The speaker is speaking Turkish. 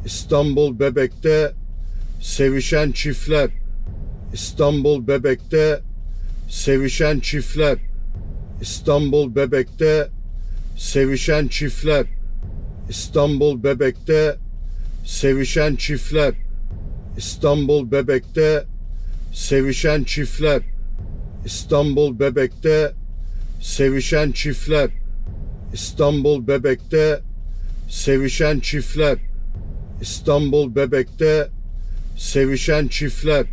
İstanbul Bebek'te sevişen çiftler. İstanbul Bebek'te sevişen çiftler. İstanbul Bebek'te sevişen çiftler. İstanbul Bebek'te sevişen çiftler. İstanbul Bebek'te sevişen çiftler. İstanbul Bebek'te sevişen çiftler. İstanbul Bebek'te sevişen çiftler. İstanbul Bebek'te sevişen çiftler.